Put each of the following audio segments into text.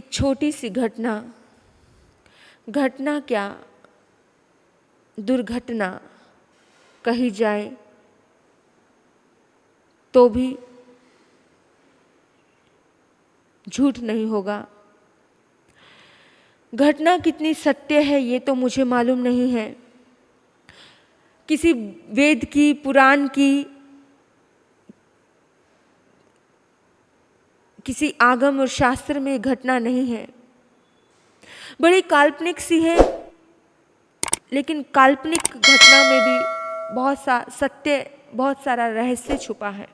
एक छोटी सी घटना, घटना क्या दुर्घटना कही जाए तो भी झूठ नहीं होगा। घटना कितनी सत्य है ये तो मुझे मालूम नहीं है। किसी वेद की, पुराण की, किसी आगम और शास्त्र में घटना नहीं है, बड़ी काल्पनिक सी है। लेकिन काल्पनिक घटना में भी बहुत सा सत्य, बहुत सारा रहस्य छुपा है।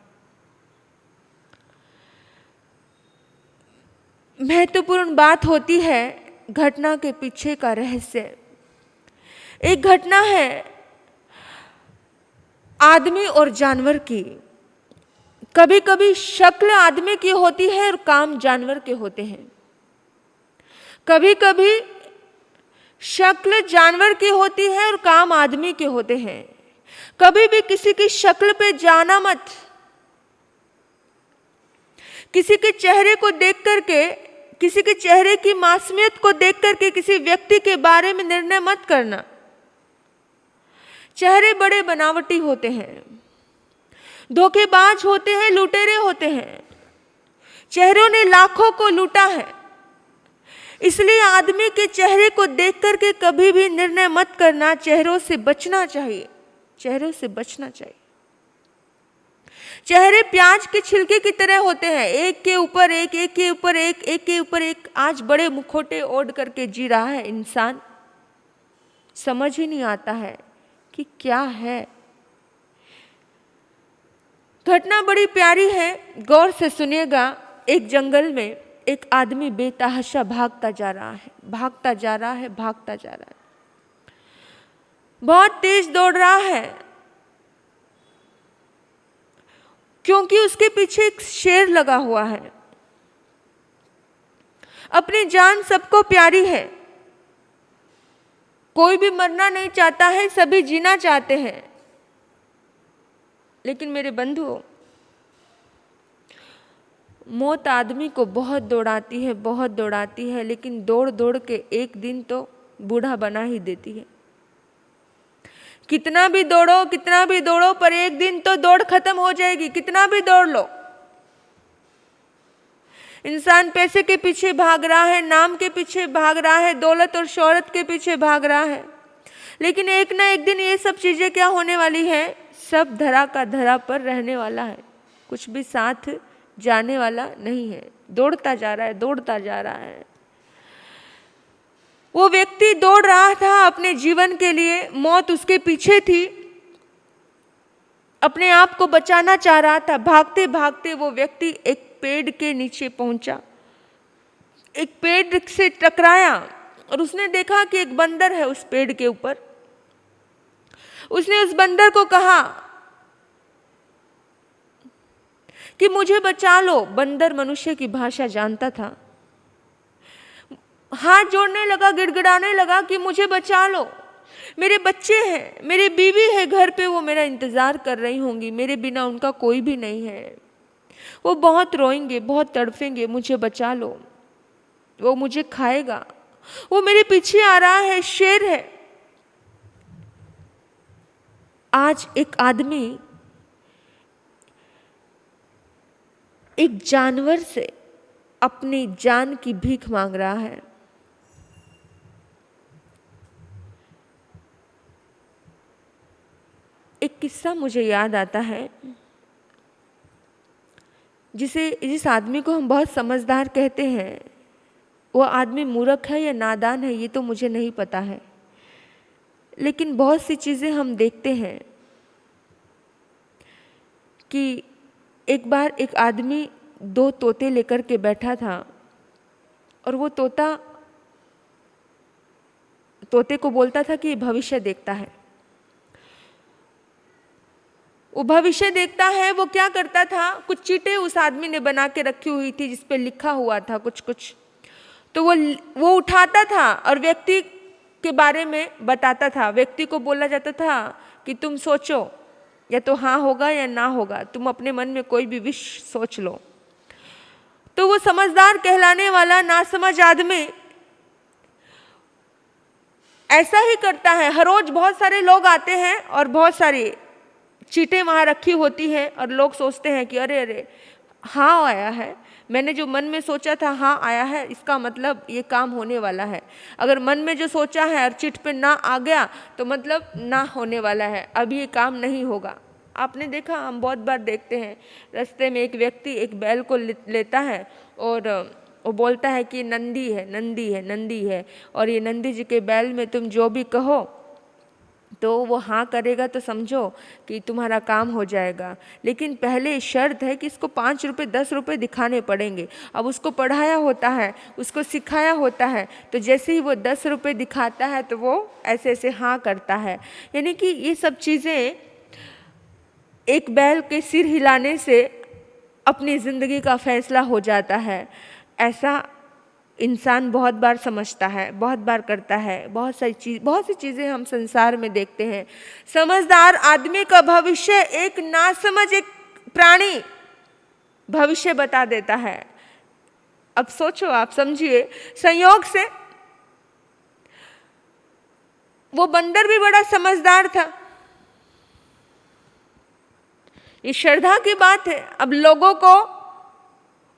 महत्वपूर्ण बात होती है घटना के पीछे का रहस्य। एक घटना है आदमी और जानवर की। कभी कभी शक्ल आदमी की होती है और काम जानवर के होते हैं। कभी कभी शक्ल जानवर की होती है और काम आदमी के होते हैं। कभी भी किसी की शक्ल पे जाना मत। किसी के चेहरे को देख करके, किसी के चेहरे की मासूमियत को देख करके किसी व्यक्ति के बारे में निर्णय मत करना। चेहरे बड़े बनावटी होते हैं, धोखेबाज होते हैं, लुटेरे होते हैं। चेहरों ने लाखों को लूटा है। इसलिए आदमी के चेहरे को देख करके कभी भी निर्णय मत करना। चेहरों से बचना चाहिए, चेहरों से बचना चाहिए। चेहरे प्याज के छिलके की तरह होते हैं, एक के ऊपर एक, एक के ऊपर एक, एक के ऊपर एक। आज बड़े मुखौटे ओढ़ करके जी रहा है इंसान। समझ ही नहीं आता है कि क्या है। घटना बड़ी प्यारी है, गौर से सुनिएगा। एक जंगल में एक आदमी बेतहाशा भागता जा रहा है, भागता जा रहा है, भागता जा रहा है। बहुत तेज दौड़ रहा है क्योंकि उसके पीछे एक शेर लगा हुआ है। अपनी जान सबको प्यारी है, कोई भी मरना नहीं चाहता है, सभी जीना चाहते हैं। लेकिन मेरे बंधुओं, मौत आदमी को बहुत दौड़ाती है, बहुत दौड़ाती है। लेकिन दौड़ दौड़ के एक दिन तो बूढ़ा बना ही देती है। कितना भी दौड़ो, कितना भी दौड़ो, पर एक दिन तो दौड़ खत्म हो जाएगी। कितना भी दौड़ लो। इंसान पैसे के पीछे भाग रहा है, नाम के पीछे भाग रहा है, दौलत और शोहरत के पीछे भाग रहा है। लेकिन एक ना एक दिन ये सब चीजें क्या होने वाली है? सब धरा का धरा पर रहने वाला है, कुछ भी साथ जाने वाला नहीं है। दौड़ता जा रहा है, दौड़ता जा रहा है। वो व्यक्ति दौड़ रहा था अपने जीवन के लिए, मौत उसके पीछे थी, अपने आप को बचाना चाह रहा था। भागते भागते वो व्यक्ति एक पेड़ के नीचे पहुंचा, एक पेड़ से टकराया और उसने देखा कि एक बंदर है उस पेड़ के ऊपर। उसने उस बंदर को कहा कि मुझे बचा लो। बंदर मनुष्य की भाषा जानता था, हाथ जोड़ने लगा, गिड़गिड़ाने लगा कि मुझे बचा लो, मेरे बच्चे हैं, मेरी बीवी है घर पे, वो मेरा इंतजार कर रही होंगी, मेरे बिना उनका कोई भी नहीं है, वो बहुत रोएंगे, बहुत तड़फेंगे, मुझे बचा लो, वो मुझे खाएगा, वो मेरे पीछे आ रहा है, शेर है। आज एक आदमी एक जानवर से अपनी जान की भीख मांग रहा है। एक किस्सा मुझे याद आता है, जिस आदमी को हम बहुत समझदार कहते हैं, वो आदमी मूर्ख है या नादान है ये तो मुझे नहीं पता है। लेकिन बहुत सी चीज़ें हम देखते हैं कि एक बार एक आदमी 2 तोते लेकर के बैठा था और वो तोते को बोलता था कि भविष्य देखता है। वो भविष्य देखता है। वो क्या करता था, कुछ चीटें उस आदमी ने बना के रखी हुई थी जिस पे लिखा हुआ था कुछ कुछ, तो वो उठाता था और व्यक्ति के बारे में बताता था। व्यक्ति को बोला जाता था कि तुम सोचो, या तो हाँ होगा या ना होगा, तुम अपने मन में कोई भी विश सोच लो। तो वो समझदार कहलाने वाला नासमझ आदमी ऐसा ही करता है। हर रोज बहुत सारे लोग आते हैं और बहुत सारी चीटें वहाँ रखी होती हैं और लोग सोचते हैं कि अरे अरे हाँ आया है, मैंने जो मन में सोचा था हाँ आया है, इसका मतलब ये काम होने वाला है। अगर मन में जो सोचा है और चिट पे ना आ गया तो मतलब ना होने वाला है, अब ये काम नहीं होगा। आपने देखा, हम बहुत बार देखते हैं, रास्ते में एक व्यक्ति एक बैल को लेता है और वो बोलता है कि नंदी है, नंदी है, नंदी है, और ये नंदी जी के बैल में तुम जो भी कहो तो वो हाँ करेगा, तो समझो कि तुम्हारा काम हो जाएगा। लेकिन पहले शर्त है कि इसको 5 रुपये 10 रुपये दिखाने पड़ेंगे। अब उसको पढ़ाया होता है, उसको सिखाया होता है, तो जैसे ही वो 10 रुपये दिखाता है तो वो ऐसे ऐसे हाँ करता है। यानी कि ये सब चीज़ें एक बैल के सिर हिलाने से अपनी ज़िंदगी का फैसला हो जाता है। ऐसा इंसान बहुत बार समझता है, बहुत बार करता है। बहुत सी चीज़ें हम संसार में देखते हैं। समझदार आदमी का भविष्य एक नासमझ एक प्राणी भविष्य बता देता है। अब सोचो, आप समझिए, संयोग से वो बंदर भी बड़ा समझदार था। ये श्रद्धा की बात है। अब लोगों को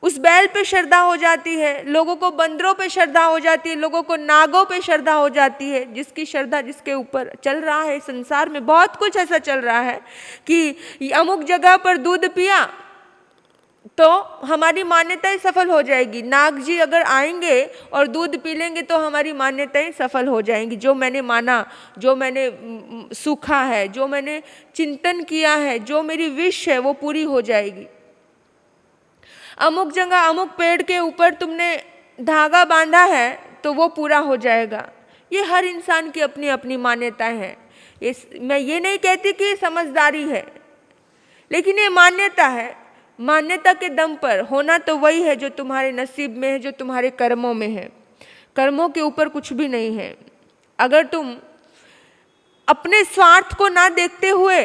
उस बैल पे श्रद्धा हो जाती है, लोगों को बंदरों पे श्रद्धा हो जाती है, लोगों को नागों पे श्रद्धा हो जाती है। जिसकी श्रद्धा जिसके ऊपर चल रहा है, संसार में बहुत कुछ ऐसा चल रहा है कि अमुक जगह पर दूध पिया तो हमारी मान्यताएं सफल हो जाएगी। नाग जी अगर आएंगे और दूध पी लेंगे तो हमारी मान्यताएं सफल हो जाएंगी। जो मैंने माना, जो मैंने सूखा है, जो मैंने चिंतन किया है, जो मेरी विश है वो पूरी हो जाएगी। अमुक जगह अमुक पेड़ के ऊपर तुमने धागा बांधा है तो वो पूरा हो जाएगा। ये हर इंसान की अपनी अपनी मान्यताएं हैं। मैं ये नहीं कहती कि ये समझदारी है, लेकिन ये मान्यता है। मान्यता के दम पर होना तो वही है जो तुम्हारे नसीब में है, जो तुम्हारे कर्मों में है। कर्मों के ऊपर कुछ भी नहीं है। अगर तुम अपने स्वार्थ को ना देखते हुए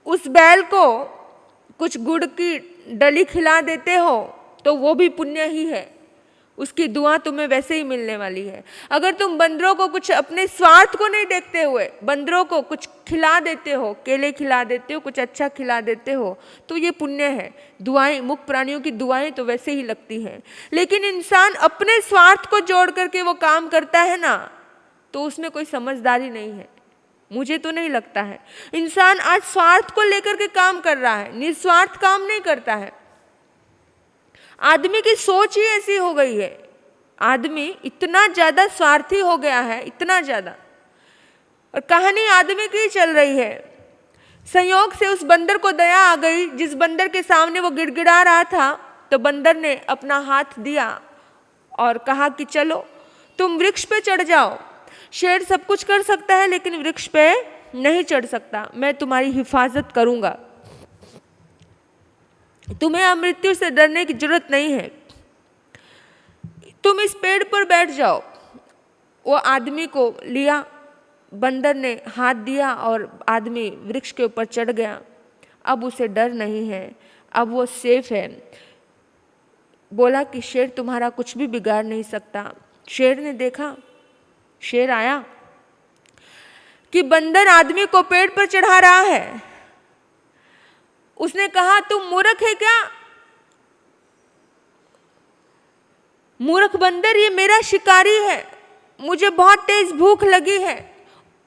उस बैल को कुछ गुड़ की डली खिला देते हो तो वो भी पुण्य ही है। उसकी दुआ तुम्हें वैसे ही मिलने वाली है। अगर तुम बंदरों को कुछ अपने स्वार्थ को नहीं देखते हुए बंदरों को कुछ खिला देते हो, केले खिला देते हो, कुछ अच्छा खिला देते हो, तो ये पुण्य है। दुआएं, मुख प्राणियों की दुआएं तो वैसे ही लगती हैं। लेकिन इंसान अपने स्वार्थ को जोड़ करके वो काम करता है ना, तो उसमें कोई समझदारी नहीं है। मुझे तो नहीं लगता है। इंसान आज स्वार्थ को लेकर के काम कर रहा है, निस्वार्थ काम नहीं करता है। आदमी की सोच ही ऐसी हो गई है। आदमी इतना ज्यादा स्वार्थी हो गया है, इतना ज्यादा, और कहानी आदमी की चल रही है। संयोग से उस बंदर को दया आ गई। जिस बंदर के सामने वो गिड़गिड़ा रहा था, तो बंदर ने अपना हाथ दिया और कहा कि चलो तुम वृक्ष पे चढ़ जाओ। शेर सब कुछ कर सकता है लेकिन वृक्ष पे नहीं चढ़ सकता। मैं तुम्हारी हिफाजत करूंगा, तुम्हें अब मृत्यु से डरने की जरूरत नहीं है, तुम इस पेड़ पर बैठ जाओ। वो आदमी को लिया, बंदर ने हाथ दिया और आदमी वृक्ष के ऊपर चढ़ गया। अब उसे डर नहीं है, अब वो सेफ है। बोला कि शेर तुम्हारा कुछ भी बिगाड़ नहीं सकता। शेर ने देखा, शेर आया कि बंदर आदमी को पेड़ पर चढ़ा रहा है। उसने कहा तुम मूर्ख है क्या? मूर्ख बंदर, ये मेरा शिकारी है, मुझे बहुत तेज भूख लगी है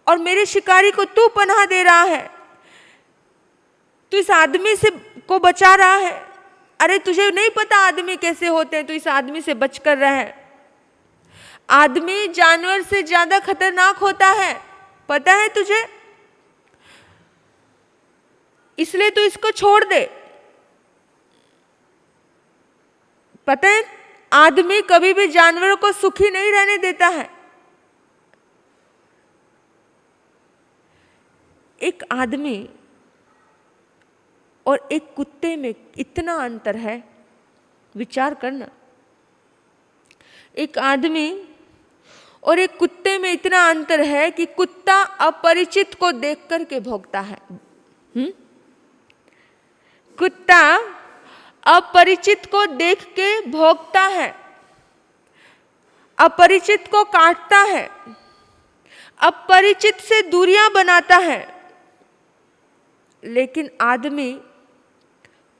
और मेरे शिकारी को तू पनाह दे रहा है, तू इस आदमी से को बचा रहा है। अरे तुझे नहीं पता आदमी कैसे होते हैं, तू इस आदमी से बचकर रह। आदमी जानवर से ज्यादा खतरनाक होता है, पता है तुझे, इसलिए तू इसको छोड़ दे। पता है आदमी कभी भी जानवरों को सुखी नहीं रहने देता है। एक आदमी और एक कुत्ते में इतना अंतर है, विचार करना। एक आदमी और एक कुत्ते में इतना अंतर है कि कुत्ता अपरिचित को देख करके भौंकता है। कुत्ता अपरिचित को देख के भोंकता है, अपरिचित को काटता है, अपरिचित से दूरियां बनाता है। लेकिन आदमी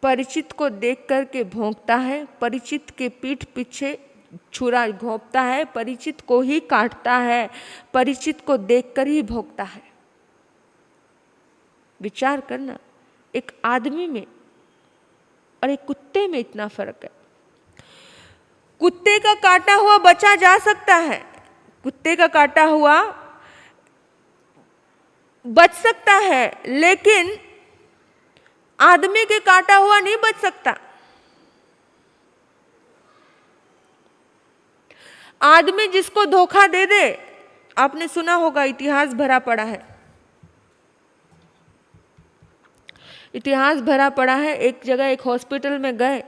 परिचित को देख करके भौंकता है, परिचित के पीठ पीछे छुरा घोंपता है, परिचित को ही काटता है, परिचित को देखकर ही भौंकता है। विचार करना, एक आदमी में और एक कुत्ते में इतना फर्क है। कुत्ते का काटा हुआ बचा जा सकता है, कुत्ते का काटा हुआ बच सकता है, लेकिन आदमी के काटा हुआ नहीं बच सकता। आदमी जिसको धोखा दे दे, आपने सुना होगा, इतिहास भरा पड़ा है, इतिहास भरा पड़ा है। एक जगह एक हॉस्पिटल में गए,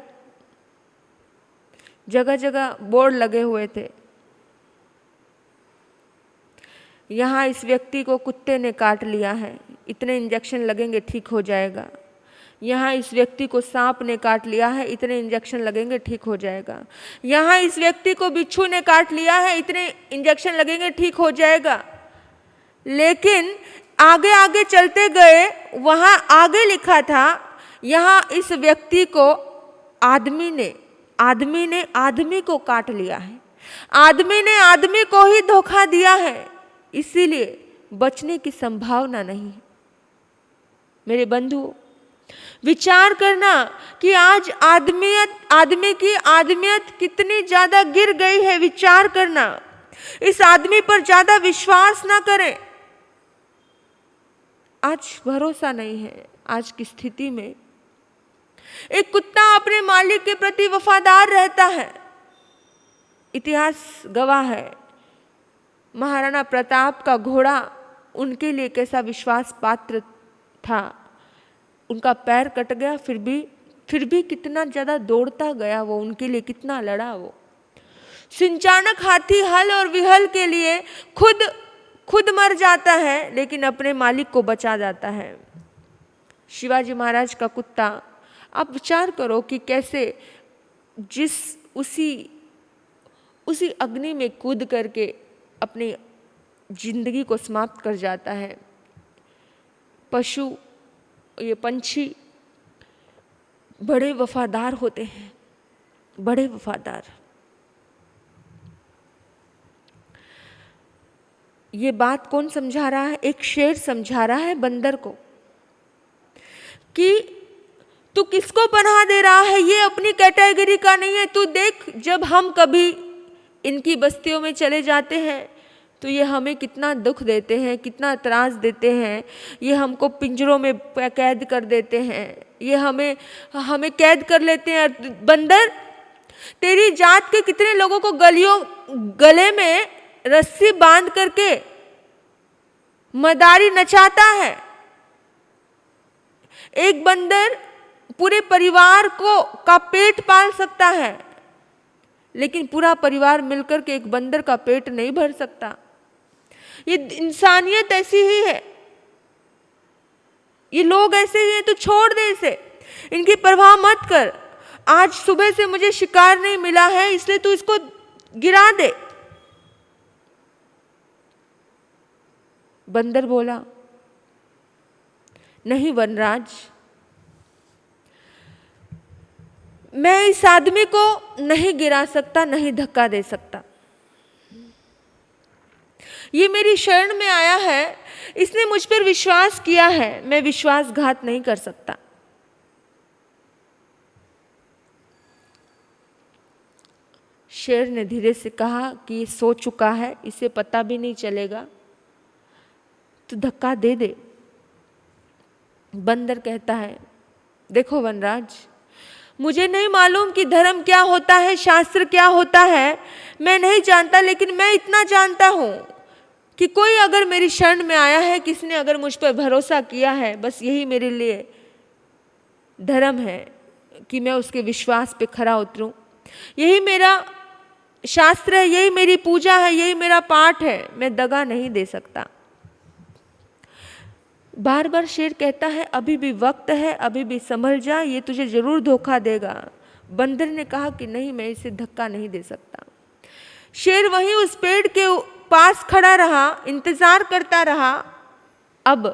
जगह जगह बोर्ड लगे हुए थे, यहाँ इस व्यक्ति को कुत्ते ने काट लिया है, इतने इंजेक्शन लगेंगे ठीक हो जाएगा। यहाँ इस व्यक्ति को सांप ने काट लिया है, इतने इंजेक्शन लगेंगे ठीक हो जाएगा। यहाँ इस व्यक्ति को बिच्छू ने काट लिया है, इतने इंजेक्शन लगेंगे ठीक हो जाएगा। लेकिन आगे आगे चलते गए, वहाँ आगे लिखा था, यहाँ इस व्यक्ति को आदमी ने आदमी को काट लिया है, आदमी ने आदमी को ही धोखा दिया है, इसीलिए बचने की संभावना नहीं है। मेरे बंधु, विचार करना कि आज आदमी की आदमियत कितनी ज्यादा गिर गई है। विचार करना, इस आदमी पर ज्यादा विश्वास ना करें। आज भरोसा नहीं है। आज की स्थिति में एक कुत्ता अपने मालिक के प्रति वफादार रहता है। इतिहास गवाह है, महाराणा प्रताप का घोड़ा उनके लिए कैसा विश्वास पात्र था। उनका पैर कट गया, फिर भी कितना ज्यादा दौड़ता गया वो, उनके लिए कितना लड़ा वो। सिंचानक हाथी हल और विहल के लिए खुद मर जाता है, लेकिन अपने मालिक को बचा जाता है। शिवाजी महाराज का कुत्ता, आप विचार करो कि कैसे उसी अग्नि में कूद करके अपनी जिंदगी को समाप्त कर जाता है। पशु, ये पंछी बड़े वफादार होते हैं, बड़े वफादार। ये बात कौन समझा रहा है? एक शेर समझा रहा है बंदर को कि तू किसको पनाह दे रहा है, ये अपनी कैटेगरी का नहीं है। तू देख, जब हम कभी इनकी बस्तियों में चले जाते हैं तो ये हमें कितना दुख देते हैं, कितना त्रास देते हैं। ये हमको पिंजरों में कैद कर देते हैं, ये हमें कैद कर लेते हैं। बंदर, तेरी जात के कितने लोगों को गले में रस्सी बांध करके मदारी नचाता है। एक बंदर पूरे परिवार का पेट पाल सकता है, लेकिन पूरा परिवार मिलकर के एक बंदर का पेट नहीं भर सकता। ये इंसानियत ऐसी ही है, ये लोग ऐसे ही हैं। तो छोड़ दे इसे, इनकी परवाह मत कर। आज सुबह से मुझे शिकार नहीं मिला है, इसलिए तू इसको गिरा दे। बंदर बोला, नहीं वनराज, मैं इस आदमी को नहीं गिरा सकता, नहीं धक्का दे सकता। ये मेरी शरण में आया है, इसने मुझ पर विश्वास किया है, मैं विश्वासघात नहीं कर सकता। शेर ने धीरे से कहा कि ये सो चुका है, इसे पता भी नहीं चलेगा, तो धक्का दे दे। बंदर कहता है, देखो वनराज, मुझे नहीं मालूम कि धर्म क्या होता है, शास्त्र क्या होता है, मैं नहीं जानता, लेकिन मैं इतना जानता हूं कि कोई अगर मेरी शरण में आया है, किसने अगर मुझ पर भरोसा किया है, बस यही मेरे लिए धर्म है कि मैं उसके विश्वास पे खरा उतरूं। यही मेरा शास्त्र है, यही मेरी पूजा है, यही मेरा पाठ है। मैं दगा नहीं दे सकता। बार बार शेर कहता है अभी भी वक्त है, अभी भी संभल जा, ये तुझे जरूर धोखा देगा। बंदर ने कहा कि नहीं, मैं इसे धक्का नहीं दे सकता। शेर वहीं उस पेड़ के पास खड़ा रहा, इंतजार करता रहा। अब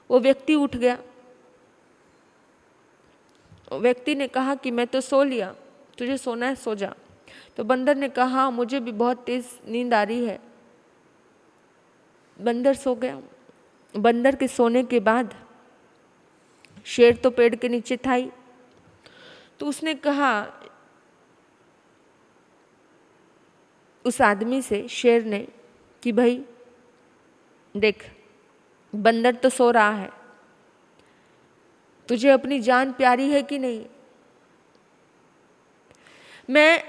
वो व्यक्ति उठ गया। व्यक्ति ने कहा कि मैं तो सो लिया, तुझे सोना है सो जा। तो बंदर ने कहा मुझे भी बहुत तेज नींद आ रही है। बंदर सो गया। बंदर के सोने के बाद शेर तो पेड़ के नीचे था ही, तो उसने कहा उस आदमी से, शेर ने, कि भाई देख, बंदर तो सो रहा है, तुझे अपनी जान प्यारी है कि नहीं? मैं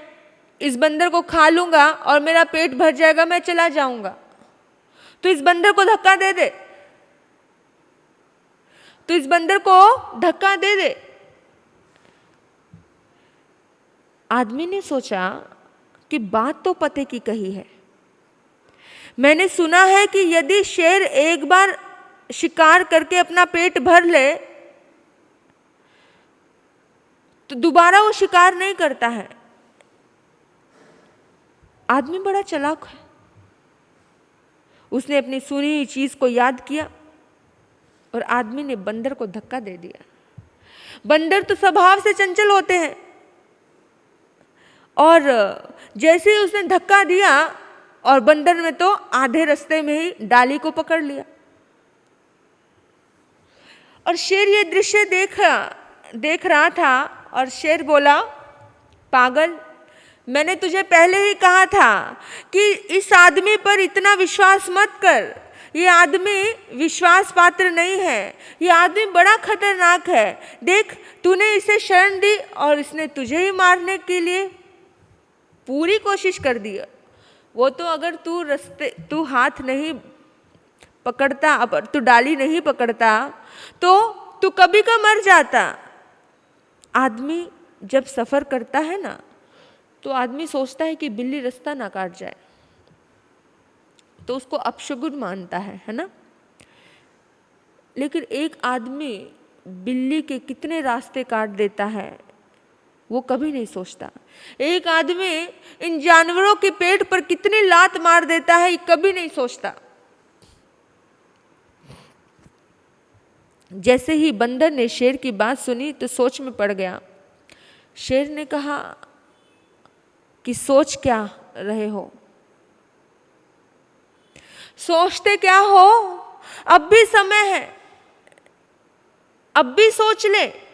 इस बंदर को खा लूंगा और मेरा पेट भर जाएगा, मैं चला जाऊंगा। तो इस बंदर को धक्का दे दे, तो इस बंदर को धक्का दे दे। आदमी ने सोचा कि बात तो पते की कही है। मैंने सुना है कि यदि शेर एक बार शिकार करके अपना पेट भर ले तो दोबारा वो शिकार नहीं करता है। आदमी बड़ा चालाक है। उसने अपनी सुनी हुई चीज को याद किया और आदमी ने बंदर को धक्का दे दिया। बंदर तो स्वभाव से चंचल होते हैं, और जैसे ही उसने धक्का दिया और बंदर ने तो आधे रास्ते में ही डाली को पकड़ लिया। और शेर ये दृश्य देख रहा था और शेर बोला, पागल, मैंने तुझे पहले ही कहा था कि इस आदमी पर इतना विश्वास मत कर। ये आदमी विश्वास पात्र नहीं है, ये आदमी बड़ा खतरनाक है। देख, तूने इसे शरण दी और इसने तुझे ही मारने के लिए पूरी कोशिश कर दी। वो तो अगर तू हाथ नहीं पकड़ता, अब तू डाली नहीं पकड़ता तो तू कभी का मर जाता। आदमी जब सफर करता है ना, तो आदमी सोचता है कि बिल्ली रास्ता ना काट जाए, तो उसको अपशगुन मानता है ना। लेकिन एक आदमी बिल्ली के कितने रास्ते काट देता है वो कभी नहीं सोचता। एक आदमी इन जानवरों के पेट पर कितनी लात मार देता है ये कभी नहीं सोचता। जैसे ही बंदर ने शेर की बात सुनी तो सोच में पड़ गया। शेर ने कहा कि सोच क्या रहे हो, सोचते क्या हो, अब भी समय है, अब भी सोच ले।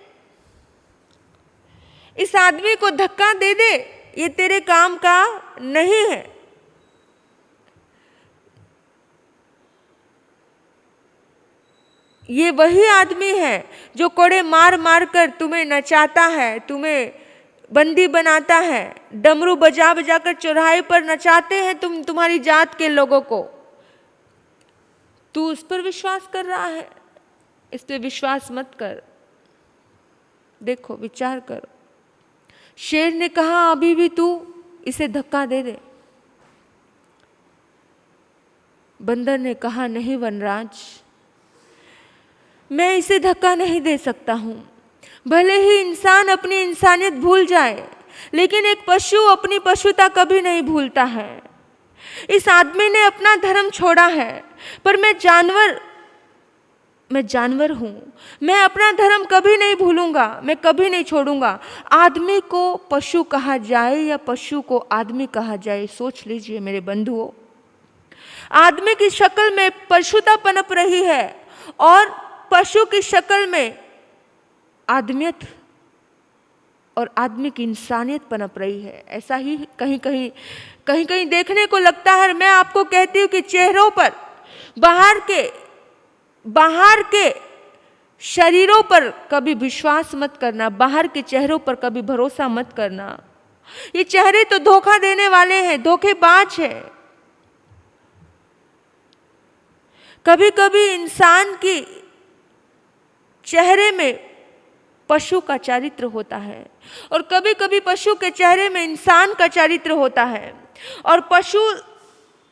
इस आदमी को धक्का दे दे, ये तेरे काम का नहीं है। ये वही आदमी है जो कोड़े मार मार कर तुम्हें नचाता है, तुम्हें बंदी बनाता है, डमरू बजा बजा कर चौराहे पर नचाते हैं तुम्हारी जात के लोगों को। तू उस पर विश्वास कर रहा है, इस पर विश्वास मत कर। देखो, विचार करो। शेर ने कहा अभी भी तू इसे धक्का दे दे। बंदर ने कहा नहीं वनराज, मैं इसे धक्का नहीं दे सकता हूं। भले ही इंसान अपनी इंसानियत भूल जाए, लेकिन एक पशु अपनी पशुता कभी नहीं भूलता है। इस आदमी ने अपना धर्म छोड़ा है, पर मैं जानवर हूं। मैं अपना धर्म कभी नहीं भूलूंगा, मैं कभी नहीं छोड़ूंगा। आदमी को पशु कहा जाए या पशु को आदमी कहा जाए, सोच लीजिए मेरे बंधुओं। आदमी की शक्ल में पशुता पनप रही है और पशु की शक्ल में आदमियत और आदमी की इंसानियत पनप रही है। ऐसा ही कहीं कहीं देखने को लगता है। मैं आपको कहती हूँ कि चेहरों पर, बाहर के शरीरों पर कभी विश्वास मत करना, बाहर के चेहरों पर कभी भरोसा मत करना। ये चेहरे तो धोखा देने वाले हैं, धोखेबाज हैं। कभी कभी इंसान की चेहरे में पशु का चरित्र होता है और कभी कभी पशु के चेहरे में इंसान का चरित्र होता है। और पशु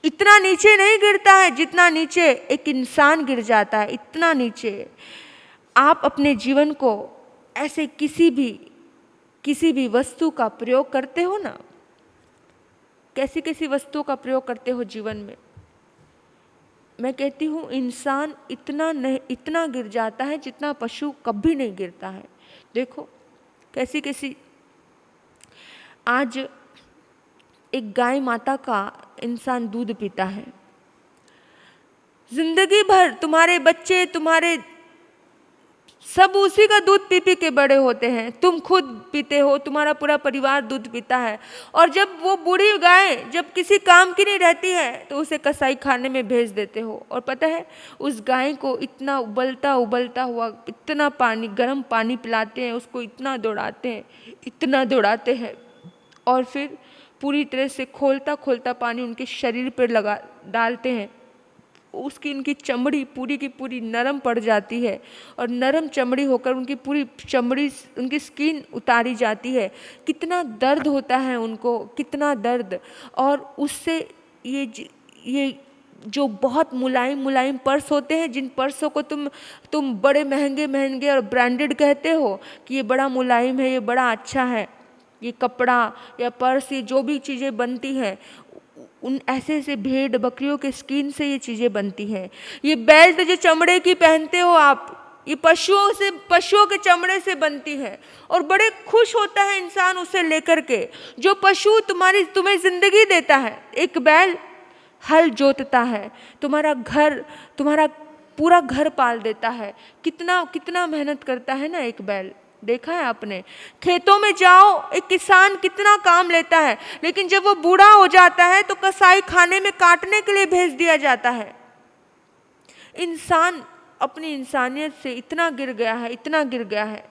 इतना नीचे नहीं गिरता है जितना नीचे एक इंसान गिर जाता है, इतना नीचे। आप अपने जीवन को ऐसे किसी भी वस्तु का प्रयोग करते हो ना, कैसी कैसी वस्तुओं का प्रयोग करते हो जीवन में। मैं कहती हूँ इंसान इतना गिर जाता है जितना पशु कभी नहीं गिरता है। देखो कैसी कैसी, आज एक गाय माता का इंसान दूध पीता है, जिंदगी भर तुम्हारे बच्चे तुम्हारे सब उसी का दूध पी पी के बड़े होते हैं, तुम खुद पीते हो, तुम्हारा पूरा परिवार दूध पीता है। और जब वो बूढ़ी गाय जब किसी काम की नहीं रहती है तो उसे कसाई खाने में भेज देते हो। और पता है उस गाय को इतना उबलता हुआ इतना पानी, गर्म पानी पिलाते हैं, उसको इतना दौड़ाते हैं और फिर पूरी तरह से खोलता पानी उनके शरीर पर डालते हैं। उनकी चमड़ी पूरी की पूरी नरम पड़ जाती है और नरम चमड़ी होकर उनकी पूरी चमड़ी, उनकी स्किन उतारी जाती है। कितना दर्द होता है उनको, कितना दर्द। और उससे ये जो बहुत मुलायम पर्स होते हैं, जिन पर्सों को तुम बड़े महंगे और ब्रांडेड कहते हो कि ये बड़ा मुलायम है, ये बड़ा अच्छा है, ये कपड़ा या पर्स, ये जो भी चीज़ें बनती हैं उन ऐसे भेड़ बकरियों के स्किन से ये चीज़ें बनती हैं। ये बेल्ट जो चमड़े की पहनते हो आप, ये पशुओं के चमड़े से बनती है। और बड़े खुश होता है इंसान उसे लेकर के। जो पशु तुम्हें जिंदगी देता है, एक बैल हल जोतता है, तुम्हारा पूरा घर पाल देता है। कितना मेहनत करता है ना एक बैल, देखा है आपने। खेतों में जाओ, एक किसान कितना काम लेता है, लेकिन जब वो बूढ़ा हो जाता है तो कसाई खाने में काटने के लिए भेज दिया जाता है। इंसान अपनी इंसानियत से इतना गिर गया है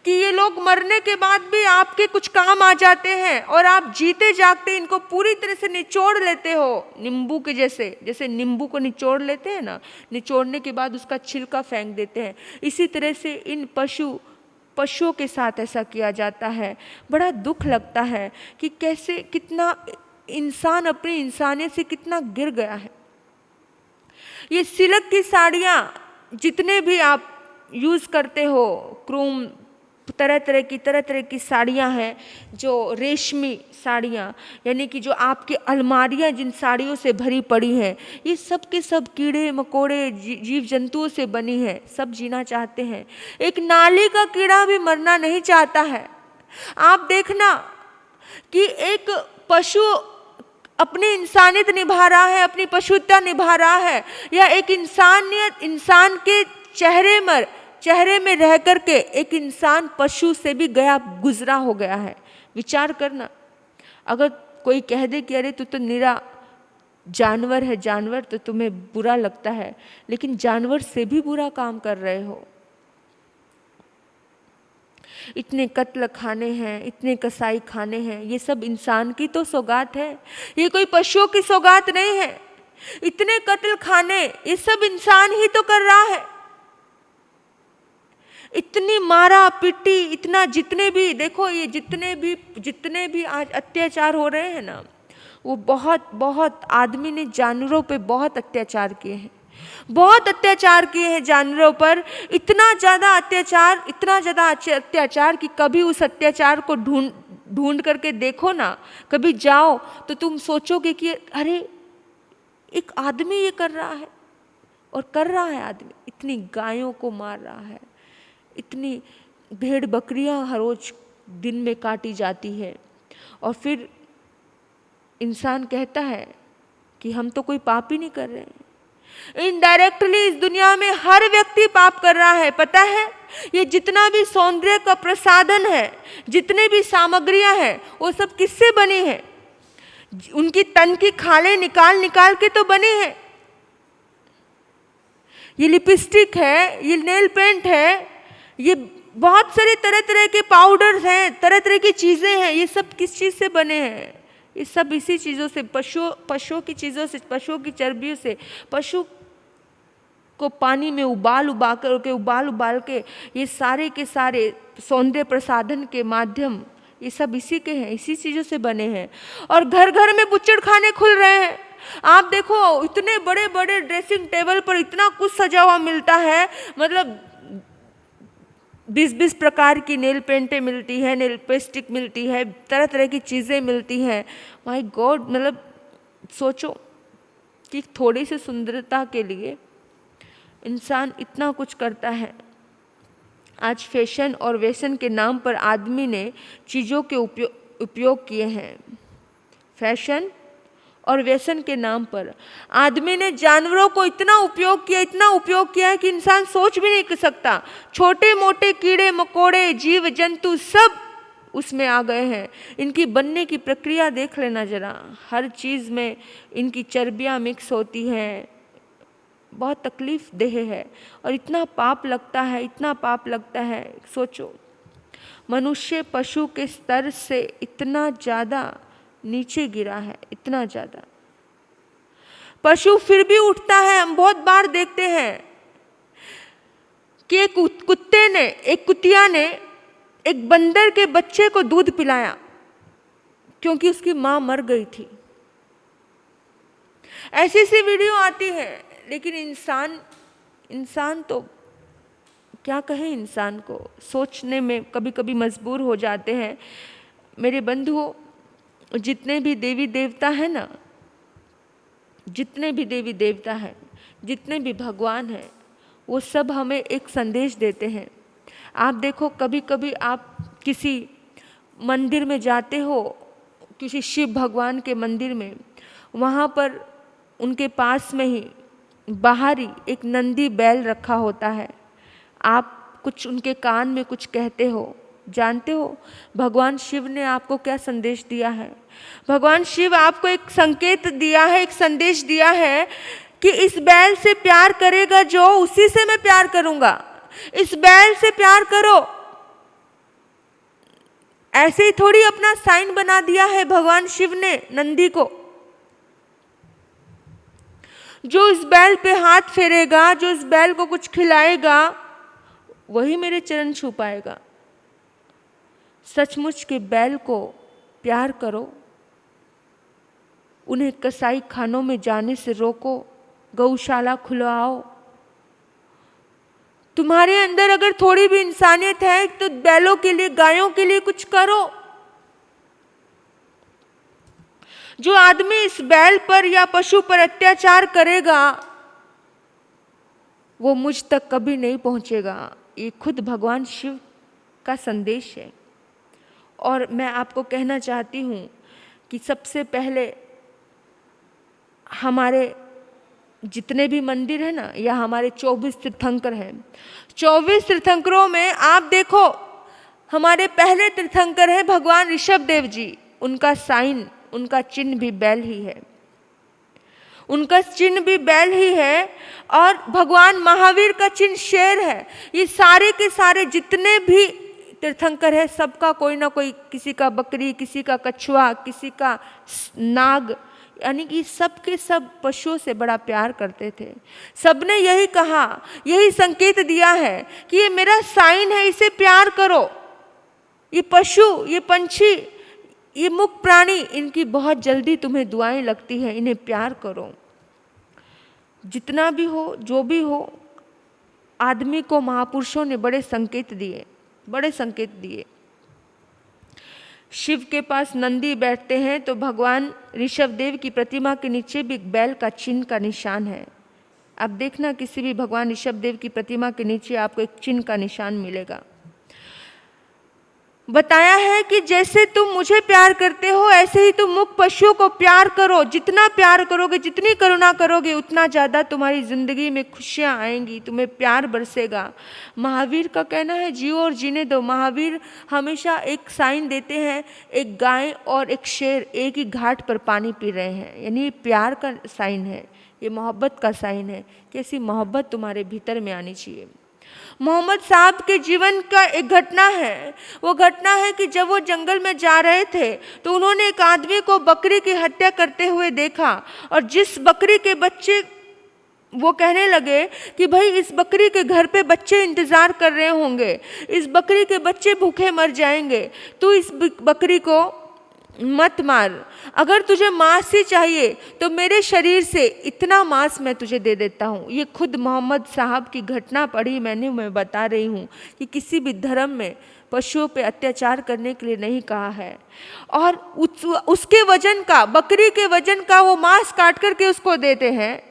कि ये लोग मरने के बाद भी आपके कुछ काम आ जाते हैं और आप जीते जागते इनको पूरी तरह से निचोड़ लेते हो, नींबू के जैसे नींबू को निचोड़ लेते हैं ना, निचोड़ने के बाद उसका छिलका फेंक देते हैं। इसी तरह से इन पशुओं के साथ ऐसा किया जाता है। बड़ा दुख लगता है कि कितना इंसान अपनी इंसानियत से कितना गिर गया है। ये सिल्क की साड़ियाँ जितने भी आप यूज़ करते हो, क्रोम तरह तरह की साड़ियाँ हैं, जो रेशमी साड़ियाँ, यानी कि जो आपकी अलमारियाँ जिन साड़ियों से भरी पड़ी हैं, ये सब के सब कीड़े मकोड़े जीव जंतुओं से बनी है। सब जीना चाहते हैं, एक नाली का कीड़ा भी मरना नहीं चाहता है। आप देखना कि एक पशु अपनी इंसानियत निभा रहा है, अपनी पशुता निभा रहा है, या एक इंसान के चेहरे में रह करके एक इंसान पशु से भी गुजरा हो गया है। विचार करना, अगर कोई कह दे कि अरे तू तो निरा जानवर है, जानवर, तो तुम्हें बुरा लगता है, लेकिन जानवर से भी बुरा काम कर रहे हो। इतने कत्ल खाने हैं, इतने कसाई खाने हैं, ये सब इंसान की तो सौगात है, ये कोई पशुओं की सौगात नहीं है। इतने कत्ल खाने ये सब इंसान ही तो कर रहा है। इतनी मारा पिटी, इतना जितने भी देखो, ये जितने भी आज अत्याचार हो रहे हैं ना, वो बहुत आदमी ने जानवरों पे बहुत अत्याचार किए हैं जानवरों पर। इतना ज़्यादा अत्याचार कि कभी उस अत्याचार को ढूंढ करके देखो ना, कभी जाओ तो तुम सोचोगे कि अरे एक आदमी ये कर रहा है, और कर रहा है आदमी। इतनी गायों को मार रहा है, इतनी भेड़ बकरियां हर रोज दिन में काटी जाती है, और फिर इंसान कहता है कि हम तो कोई पाप ही नहीं कर रहे हैं। इनडायरेक्टली इस दुनिया में हर व्यक्ति पाप कर रहा है। पता है, ये जितना भी सौंदर्य का प्रसाधन है, जितने भी सामग्रियां हैं, वो सब किससे बनी है? उनकी तन की खालें निकाल के तो बनी है। ये लिपस्टिक है, ये नेल पेंट है, ये बहुत सारे तरह के पाउडर्स हैं, तरह की चीज़ें हैं। ये सब किस चीज़ से बने हैं? ये सब इसी चीज़ों से, पशुओं की चीज़ों से, पशुओं की चर्बियों से। पशु को पानी में उबाल के ये सारे के सारे सौंदर्य प्रसाधन के माध्यम, ये सब इसी के हैं, इसी चीज़ों से बने हैं। और घर घर में बुच्चड़ खाने खुल रहे हैं। आप देखो इतने बड़े बड़े ड्रेसिंग टेबल पर इतना कुछ सजा हुआ मिलता है, मतलब 20-20 प्रकार की नेल पेंटें मिलती है, नेल पेस्टिक मिलती है, तरह तरह की चीज़ें मिलती हैं। माय गॉड, मतलब सोचो कि थोड़ी सी सुंदरता के लिए इंसान इतना कुछ करता है। आज फैशन और व्यसन के नाम पर आदमी ने चीज़ों के उपयोग किए हैं। फैशन और व्यसन के नाम पर आदमी ने जानवरों को इतना उपयोग किया है कि इंसान सोच भी नहीं कर सकता। छोटे मोटे कीड़े मकोड़े जीव जंतु सब उसमें आ गए हैं। इनकी बनने की प्रक्रिया देख लेना जरा, हर चीज़ में इनकी चर्बियाँ मिक्स होती हैं, बहुत तकलीफ देह है और इतना पाप लगता है, इतना पाप लगता है। सोचो मनुष्य पशु के स्तर से इतना ज़्यादा नीचे गिरा है, इतना ज़्यादा। पशु फिर भी उठता है। हम बहुत बार देखते हैं कि एक कुतिया ने एक बंदर के बच्चे को दूध पिलाया क्योंकि उसकी माँ मर गई थी। ऐसी सी वीडियो आती है। लेकिन इंसान तो क्या कहें, इंसान को सोचने में कभी कभी मजबूर हो जाते हैं। मेरे बंधुओं, जितने भी देवी देवता हैं ना, जितने भी देवी देवता हैं, जितने भी भगवान हैं, वो सब हमें एक संदेश देते हैं। आप देखो कभी कभी आप किसी मंदिर में जाते हो, किसी शिव भगवान के मंदिर में, वहाँ पर उनके पास में ही बाहरी एक नंदी बैल रखा होता है। आप कुछ उनके कान में कुछ कहते हो, जानते हो भगवान शिव ने आपको क्या संदेश दिया है? भगवान शिव आपको एक संकेत दिया है, एक संदेश दिया है कि इस बैल से प्यार करेगा जो, उसी से मैं प्यार करूंगा। इस बैल से प्यार करो। ऐसे ही थोड़ी अपना साइन बना दिया है भगवान शिव ने नंदी को। जो इस बैल पे हाथ फेरेगा, जो इस बैल को कुछ खिलाएगा, वही मेरे चरण छू पाएगा। सचमुच के बैल को प्यार करो, उन्हें कसाई खानों में जाने से रोको, गौशाला खुलवाओ। तुम्हारे अंदर अगर थोड़ी भी इंसानियत है तो बैलों के लिए, गायों के लिए कुछ करो। जो आदमी इस बैल पर या पशु पर अत्याचार करेगा वो मुझ तक कभी नहीं पहुंचेगा। ये खुद भगवान शिव का संदेश है। और मैं आपको कहना चाहती हूँ कि सबसे पहले हमारे जितने भी मंदिर हैं ना, या हमारे 24 तीर्थंकर हैं, 24 तीर्थंकरों में आप देखो हमारे पहले तीर्थंकर हैं भगवान ऋषभ देव जी। उनका साइन, उनका चिन्ह भी बैल ही है, उनका चिन्ह भी बैल ही है। और भगवान महावीर का चिन्ह शेर है। ये सारे के सारे जितने भी तीर्थंकर है, सबका कोई ना कोई, किसी का बकरी, किसी का कछुआ, किसी का नाग, यानी कि सब के सब पशुओं से बड़ा प्यार करते थे। सबने यही कहा, यही संकेत दिया है कि ये मेरा साइन है, इसे प्यार करो। ये पशु, ये पंछी, ये मुख प्राणी, इनकी बहुत जल्दी तुम्हें दुआएं लगती है, इन्हें प्यार करो। जितना भी हो, जो भी हो, आदमी को महापुरुषों ने बड़े संकेत दिए, बड़े संकेत दिए। शिव के पास नंदी बैठते हैं तो भगवान ऋषभ देव की प्रतिमा के नीचे भी बैल का चिन्ह का निशान है। आप देखना किसी भी भगवान ऋषभ देव की प्रतिमा के नीचे आपको एक चिन्ह का निशान मिलेगा। बताया है कि जैसे तुम मुझे प्यार करते हो ऐसे ही तुम मुख पशुओं को प्यार करो। जितना प्यार करोगे, जितनी करुणा करोगे, उतना ज़्यादा तुम्हारी जिंदगी में खुशियाँ आएंगी, तुम्हें प्यार बरसेगा। महावीर का कहना है जियो और जीने दो। महावीर हमेशा एक साइन देते हैं, एक गाय और एक शेर एक ही घाट पर पानी पी रहे हैं, यानी ये प्यार का साइन है, ये मोहब्बत का साइन है कि ऐसी मोहब्बत तुम्हारे भीतर में आनी चाहिए। मोहम्मद साहब के जीवन का एक घटना है। वो घटना है कि जब वो जंगल में जा रहे थे तो उन्होंने एक आदमी को बकरी की हत्या करते हुए देखा, और जिस बकरी के बच्चे, वो कहने लगे कि भाई इस बकरी के घर पे बच्चे इंतज़ार कर रहे होंगे, इस बकरी के बच्चे भूखे मर जाएंगे, तो इस बकरी को मत मार। अगर तुझे मांस ही चाहिए तो मेरे शरीर से इतना मांस मैं तुझे दे देता हूँ। ये खुद मोहम्मद साहब की घटना पढ़ी मैंने, मैं बता रही हूँ कि किसी भी धर्म में पशुओं पे अत्याचार करने के लिए नहीं कहा है। और उसके वजन का, बकरी के वजन का वो मांस काट करके उसको देते हैं।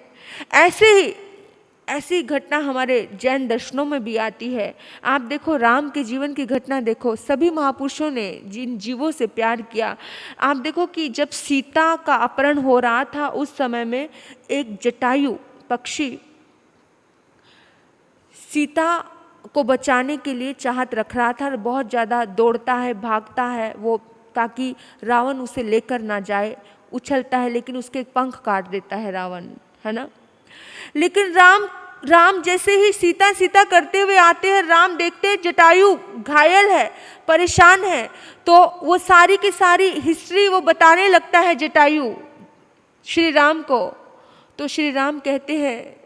ऐसी घटना हमारे जैन दर्शनों में भी आती है। आप देखो, राम के जीवन की घटना देखो, सभी महापुरुषों ने जिन जीवों से प्यार किया। आप देखो कि जब सीता का अपहरण हो रहा था उस समय में एक जटायु पक्षी सीता को बचाने के लिए चाहत रख रहा था। बहुत ज़्यादा दौड़ता है, भागता है वो, ताकि रावण उसे लेकर ना जाए। उछलता है लेकिन उसके पंख काट देता है रावण, है ना। लेकिन राम जैसे ही सीता करते हुए आते हैं, राम देखते हैं जटायु घायल है, परेशान है, तो वो सारी की सारी हिस्ट्री वो बताने लगता है जटायु श्री राम को। तो श्री राम कहते हैं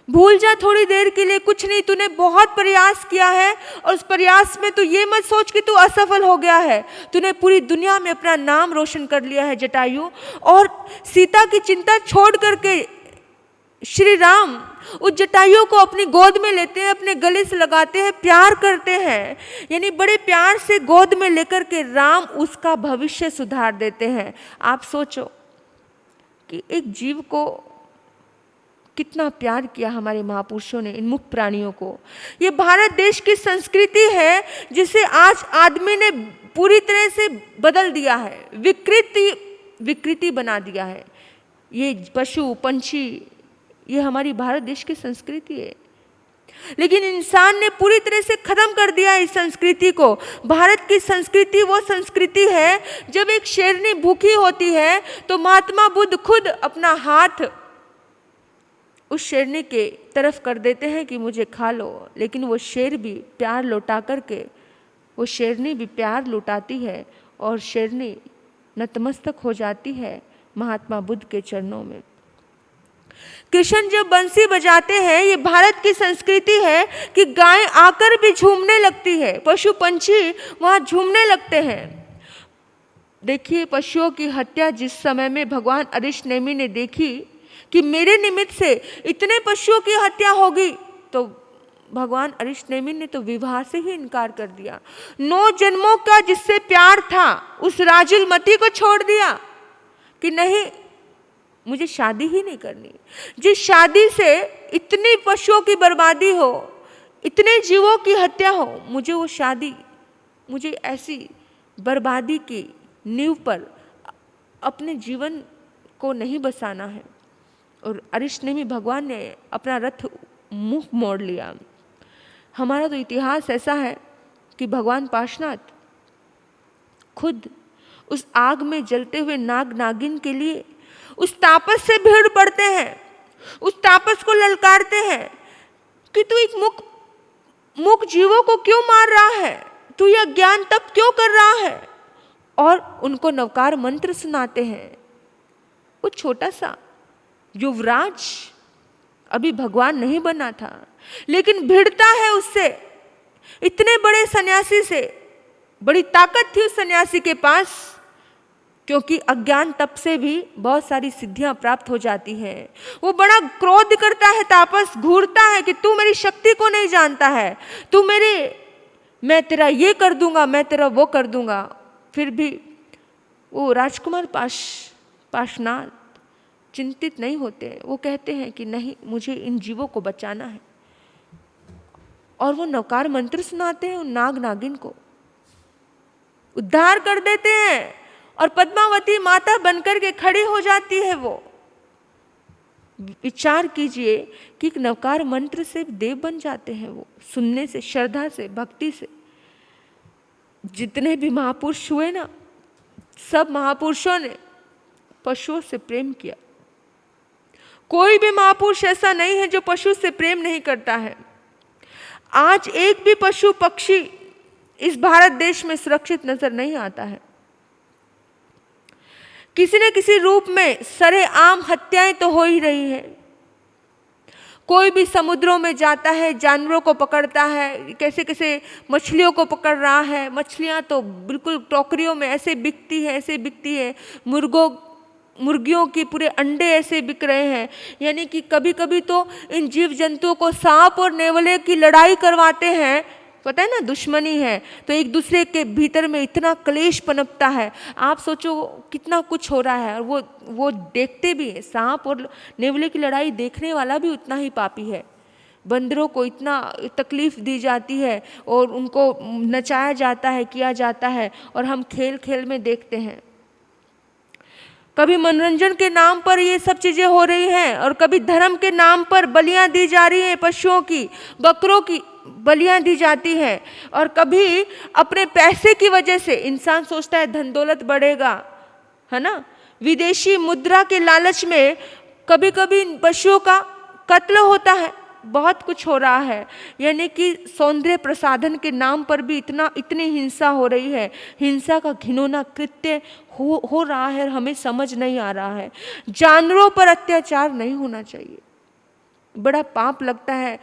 भूल जा थोड़ी देर के लिए, कुछ नहीं, तूने बहुत प्रयास किया है और उस प्रयास में तू ये मत सोच कि तू असफल हो गया है। तूने पूरी दुनिया में अपना नाम रोशन कर लिया है जटायु। और सीता की चिंता छोड़ करके श्री राम उस जटायु को अपनी गोद में लेते हैं, अपने गले से लगाते हैं, प्यार करते हैं। यानी बड़े प्यार से गोद में लेकर के राम उसका भविष्य सुधार देते हैं। आप सोचो कि एक जीव को कितना प्यार किया हमारे महापुरुषों ने इन मुक्त प्राणियों को। ये भारत देश की संस्कृति है जिसे आज आदमी ने पूरी तरह से बदल दिया है, विकृति बना दिया है। ये पशु पंछी, ये हमारी भारत देश की संस्कृति है, लेकिन इंसान ने पूरी तरह से खत्म कर दिया इस संस्कृति को। भारत की संस्कृति वो संस्कृति है, जब एक शेरनी भूखी होती है तो महात्मा बुद्ध खुद अपना हाथ उस शेरनी के तरफ कर देते हैं कि मुझे खा लो। लेकिन वो शेर भी प्यार लौटा करके, वो शेरनी भी प्यार लौटाती है और शेरनी नतमस्तक हो जाती है महात्मा बुद्ध के चरणों में। कृष्ण जब बंसी बजाते हैं, ये भारत की संस्कृति है कि गाय आकर भी झूमने लगती है, पशु पंछी वहाँ झूमने लगते हैं। देखिए, पशुओं की हत्या जिस समय में भगवान अरिष्ट नेमि ने देखी कि मेरे निमित्त से इतने पशुओं की हत्या होगी, तो भगवान अरिष्ट नेमि ने तो विवाह से ही इनकार कर दिया। 9 जन्मों का जिससे प्यार था उस राजुलमती को छोड़ दिया कि नहीं, मुझे शादी ही नहीं करनी। जिस शादी से इतनी पशुओं की बर्बादी हो, इतने जीवों की हत्या हो, मुझे वो शादी, मुझे ऐसी बर्बादी की नींव पर अपने जीवन को नहीं बसाना है। और अरिष्ट नेमि भगवान ने अपना रथ मुंह मोड़ लिया। हमारा तो इतिहास ऐसा है कि भगवान पार्श्वनाथ खुद उस आग में जलते हुए नाग नागिन के लिए उस तापस से भीड़ पड़ते हैं, उस तापस को ललकारते हैं कि तू एक मूक जीवों को क्यों मार रहा है, तू यह ज्ञान तप क्यों कर रहा है। और उनको नवकार मंत्र सुनाते हैं। वो छोटा सा युवराज अभी भगवान नहीं बना था, लेकिन भिड़ता है उससे, इतने बड़े सन्यासी से। बड़ी ताकत थी उस सन्यासी के पास, क्योंकि अज्ञान तप से भी बहुत सारी सिद्धियां प्राप्त हो जाती हैं। वो बड़ा क्रोध करता है, तापस घूरता है कि तू मेरी शक्ति को नहीं जानता है, तू मैं तेरा ये कर दूंगा, मैं तेरा वो कर दूंगा। फिर भी वो राजकुमार पार्श्वनाथ चिंतित नहीं होते। वो कहते हैं कि नहीं, मुझे इन जीवों को बचाना है। और वो नवकार मंत्र सुनाते हैं, उन नाग नागिन को उद्धार कर देते हैं और पद्मावती माता बनकर के खड़ी हो जाती है। वो विचार कीजिए कि नवकार मंत्र से देव बन जाते हैं वो, सुनने से, श्रद्धा से, भक्ति से। जितने भी महापुरुष हुए ना, सब महापुरुषों ने पशुओं से प्रेम किया। कोई भी महापुरुष ऐसा नहीं है जो पशु से प्रेम नहीं करता है। आज एक भी पशु पक्षी इस भारत देश में सुरक्षित नजर नहीं आता है। किसी न किसी रूप में सरेआम हत्याएं तो हो ही रही है। कोई भी समुद्रों में जाता है, जानवरों को पकड़ता है, कैसे कैसे मछलियों को पकड़ रहा है। मछलियाँ तो बिल्कुल टोकरियों में ऐसे बिकती है, ऐसे बिकती है। मुर्गियों की पूरे अंडे ऐसे बिक रहे हैं। यानी कि कभी कभी तो इन जीव जंतुओं को सांप और नेवले की लड़ाई करवाते हैं। पता है ना, दुश्मनी है तो एक दूसरे के भीतर में इतना क्लेश पनपता है। आप सोचो कितना कुछ हो रहा है, और वो देखते भी हैं। सांप और नेवले की लड़ाई देखने वाला भी उतना ही पापी है। बंदरों को इतना तकलीफ दी जाती है और उनको नचाया जाता है, किया जाता है, और हम खेल खेल में देखते हैं। कभी मनोरंजन के नाम पर ये सब चीज़ें हो रही हैं, और कभी धर्म के नाम पर बलियां दी जा रही हैं। पशुओं की, बकरों की बलियां दी जाती हैं। और कभी अपने पैसे की वजह से इंसान सोचता है धन दौलत बढ़ेगा, है ना। विदेशी मुद्रा के लालच में कभी कभी पशुओं का कत्ल होता है। बहुत कुछ हो रहा है। यानी कि सौंदर्य प्रसाधन के नाम पर भी इतनी हिंसा हो रही है। हिंसा का घिनौना कृत्य हो रहा है और हमें समझ नहीं आ रहा है। जानवरों पर अत्याचार नहीं होना चाहिए, बड़ा पाप लगता है।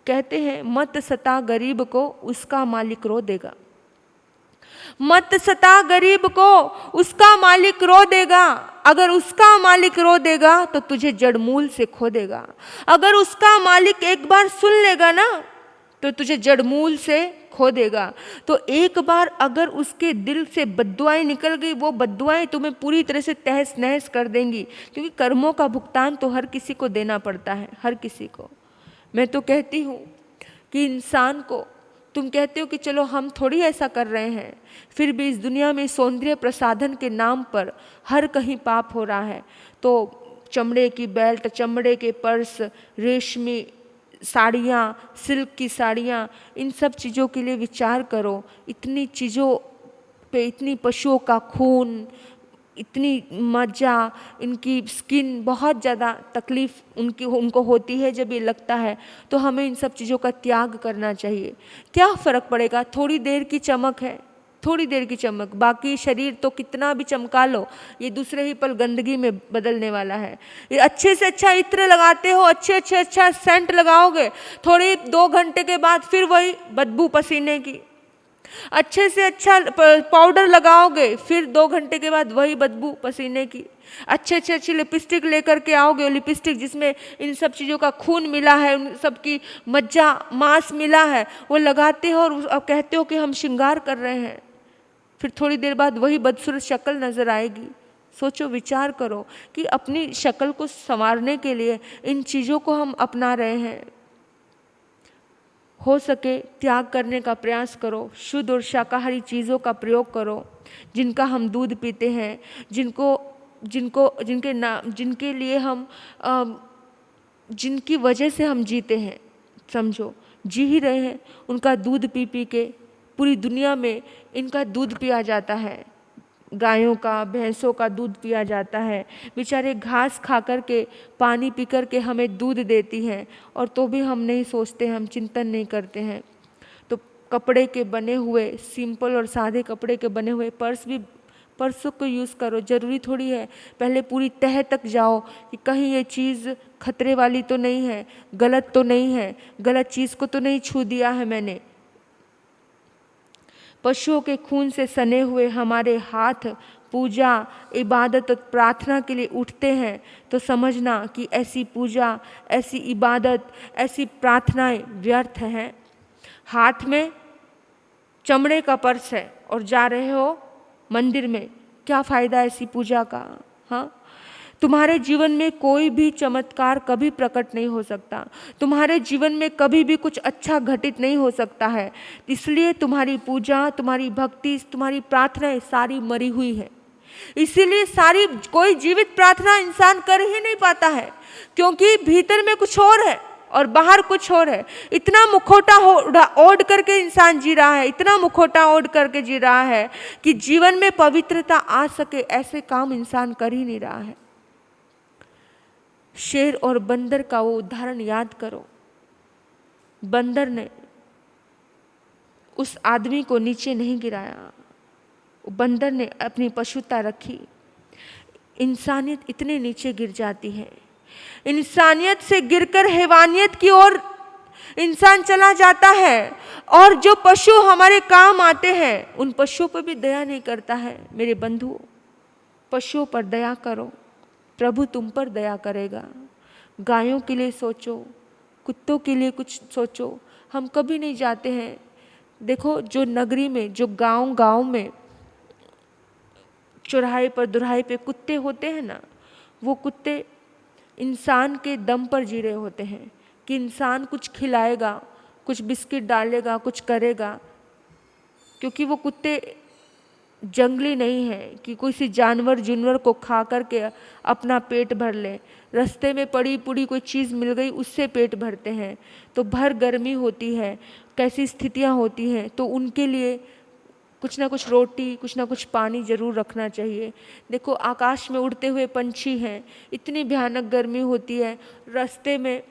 कहते हैं मत सता गरीब को, उसका मालिक रो देगा। मत सता गरीब को, उसका मालिक रो देगा। अगर उसका मालिक रो देगा तो तुझे जड़मूल से खो देगा। अगर उसका मालिक एक बार सुन लेगा ना तो तुझे जड़मूल से खो देगा। तो एक बार अगर उसके दिल से बद्दुआएं निकल गई, वो बद्दुआएं तुम्हें पूरी तरह से तहस नहस कर देंगी। क्योंकि कर्मों का भुगतान तो हर किसी को देना पड़ता है, हर किसी को। मैं तो कहती हूँ कि इंसान को, तुम कहते हो कि चलो हम थोड़ी ऐसा कर रहे हैं, फिर भी इस दुनिया में सौंदर्य प्रसाधन के नाम पर हर कहीं पाप हो रहा है। तो चमड़े की बेल्ट, चमड़े के पर्स, रेशमी साड़ियाँ, सिल्क की साड़ियाँ, इन सब चीज़ों के लिए विचार करो। इतनी चीज़ों पे इतनी पशुओं का खून, इतनी मज्जा, इनकी स्किन, बहुत ज़्यादा तकलीफ़ उनको होती है जब ये लगता है। तो हमें इन सब चीज़ों का त्याग करना चाहिए। क्या फ़र्क पड़ेगा, थोड़ी देर की चमक है, थोड़ी देर की चमक। बाकी शरीर तो कितना भी चमका लो, ये दूसरे ही पल गंदगी में बदलने वाला है। ये अच्छे से अच्छा इत्र लगाते हो, अच्छा सेंट लगाओगे, थोड़ी 2 घंटे के बाद फिर वही बदबू पसीने की। अच्छे से अच्छा पाउडर लगाओगे, फिर 2 घंटे के बाद वही बदबू पसीने की। अच्छी लिपस्टिक लेकर के आओगे, लिपस्टिक जिसमें इन सब चीज़ों का खून मिला है, उन सब की मज्जा मांस मिला है, वो लगाते हो और अब कहते हो कि हम श्रृंगार कर रहे हैं। फिर थोड़ी देर बाद वही बदसूरत शक्ल नज़र आएगी। सोचो, विचार करो कि अपनी शक्ल को संवारने के लिए इन चीज़ों को हम अपना रहे हैं। हो सके त्याग करने का प्रयास करो, शुद्ध और शाकाहारी चीज़ों का प्रयोग करो, जिनका हम दूध पीते हैं, जिनके लिए हम जिनकी वजह से हम जीते हैं, समझो जी ही रहे हैं, उनका दूध पी पी के पूरी दुनिया में इनका दूध पिया जाता है। गायों का, भैंसों का दूध पिया जाता है। बेचारे घास खा कर के, पानी पी कर के हमें दूध देती हैं, और तो भी हम नहीं सोचते, हम चिंतन नहीं करते हैं। तो कपड़े के बने हुए, सिंपल और सादे कपड़े के बने हुए पर्सों को यूज़ करो। ज़रूरी थोड़ी है पहले पूरी तह तक जाओ कि कहीं ये चीज़ खतरे वाली तो नहीं है, गलत तो नहीं है, गलत चीज़ को तो नहीं छू दिया है मैंने। पशुओं के खून से सने हुए हमारे हाथ पूजा, इबादत और प्रार्थना के लिए उठते हैं, तो समझना कि ऐसी पूजा, ऐसी इबादत, ऐसी प्रार्थनाएं व्यर्थ हैं। हाथ में चमड़े का पर्स है और जा रहे हो मंदिर में, क्या फ़ायदा ऐसी पूजा का? हाँ, तुम्हारे जीवन में कोई भी चमत्कार कभी प्रकट नहीं हो सकता, तुम्हारे जीवन में कभी भी कुछ अच्छा घटित नहीं हो सकता है। इसलिए तुम्हारी पूजा, तुम्हारी भक्ति, तुम्हारी प्रार्थनाएं सारी मरी हुई है। इसीलिए कोई जीवित प्रार्थना इंसान कर ही नहीं पाता है, क्योंकि भीतर में कुछ और है और बाहर कुछ और है। इतना मुखौटा ओढ़ करके इंसान जी रहा है, इतना मुखौटा ओढ़ करके जी रहा है कि जीवन में पवित्रता आ सके ऐसे काम इंसान कर ही नहीं रहा है। शेर और बंदर का वो उदाहरण याद करो। बंदर ने उस आदमी को नीचे नहीं गिराया, बंदर ने अपनी पशुता रखी। इंसानियत इतने नीचे गिर जाती है, इंसानियत से गिरकर हैवानियत की ओर इंसान चला जाता है, और जो पशु हमारे काम आते हैं उन पशुओं पर भी दया नहीं करता है। मेरे बंधुओं, पशुओं पर दया करो, प्रभु तुम पर दया करेगा। गायों के लिए सोचो, कुत्तों के लिए कुछ सोचो। हम कभी नहीं जाते हैं। देखो, जो नगरी में, जो गांव में चौराहे पर दुराहे पे कुत्ते होते हैं ना, वो कुत्ते इंसान के दम पर जी रहे होते हैं कि इंसान कुछ खिलाएगा, कुछ बिस्किट डालेगा, कुछ करेगा। क्योंकि वो कुत्ते जंगली नहीं है कि किसी जानवर को खा करके अपना पेट भर ले। रास्ते में पड़ी पुड़ी कोई चीज़ मिल गई, उससे पेट भरते हैं। तो भर गर्मी होती है, कैसी स्थितियाँ होती हैं, तो उनके लिए कुछ ना कुछ रोटी, कुछ ना कुछ पानी ज़रूर रखना चाहिए। देखो, आकाश में उड़ते हुए पंछी हैं, इतनी भयानक गर्मी होती है, रास्ते में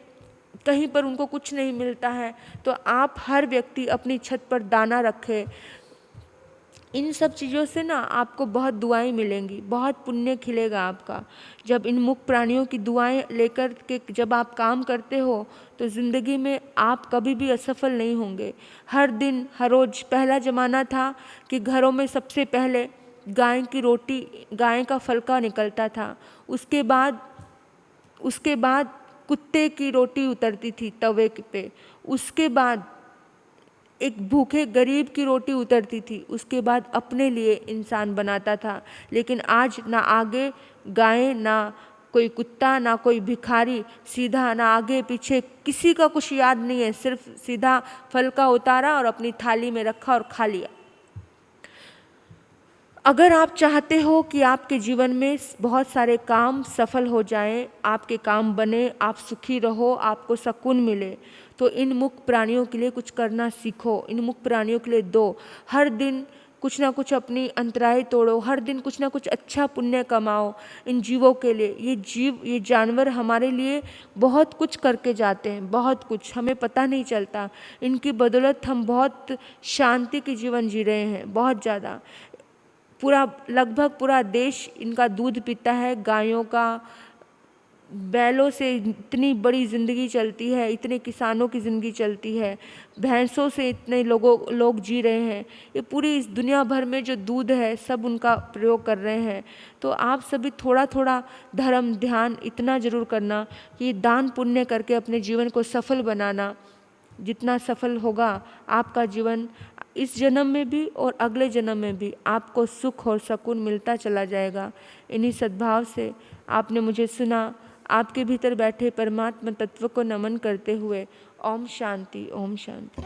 कहीं पर उनको कुछ नहीं मिलता है, तो आप हर व्यक्ति अपनी छत पर दाना रखे। इन सब चीज़ों से ना आपको बहुत दुआएं मिलेंगी, बहुत पुण्य खिलेगा आपका। जब इन मुक्त प्राणियों की दुआएं लेकर के जब आप काम करते हो, तो ज़िंदगी में आप कभी भी असफल नहीं होंगे। हर दिन, हर रोज़। पहला ज़माना था कि घरों में सबसे पहले गाय की रोटी, गाय का फलका निकलता था। उसके बाद कुत्ते की रोटी उतरती थी तवे पे। उसके बाद एक भूखे गरीब की रोटी उतरती थी। उसके बाद अपने लिए इंसान बनाता था। लेकिन आज ना आगे गाय, ना कोई कुत्ता, ना कोई भिखारी, सीधा ना आगे पीछे किसी का कुछ याद नहीं है। सिर्फ सीधा फल का उतारा और अपनी थाली में रखा और खा लिया। अगर आप चाहते हो कि आपके जीवन में बहुत सारे काम सफल हो जाएं, आपके काम बने, आप सुखी रहो, आपको सुकून मिले, तो इन मुक्त प्राणियों के लिए कुछ करना सीखो। इन मुक्त प्राणियों के लिए दो। हर दिन कुछ ना कुछ अपनी अंतराय तोड़ो, हर दिन कुछ ना कुछ अच्छा पुण्य कमाओ इन जीवों के लिए। ये जानवर हमारे लिए बहुत कुछ करके जाते हैं, बहुत कुछ, हमें पता नहीं चलता। इनकी बदौलत हम बहुत शांति की जीवन जी रहे हैं, बहुत ज़्यादा। लगभग पूरा देश इनका दूध पीता है, गायों का, बैलों से इतनी बड़ी ज़िंदगी चलती है, इतने किसानों की ज़िंदगी चलती है, भैंसों से इतने लोग जी रहे हैं। ये पूरी इस दुनिया भर में जो दूध है सब उनका प्रयोग कर रहे हैं। तो आप सभी थोड़ा थोड़ा धर्म ध्यान इतना ज़रूर करना कि दान पुण्य करके अपने जीवन को सफल बनाना। जितना सफल होगा आपका जीवन, इस जन्म में भी और अगले जन्म में भी आपको सुख और सुकून मिलता चला जाएगा। इन्हीं सद्भाव से आपने मुझे सुना। आपके भीतर बैठे परमात्मा तत्व को नमन करते हुए ओम शांति, ओम शांति।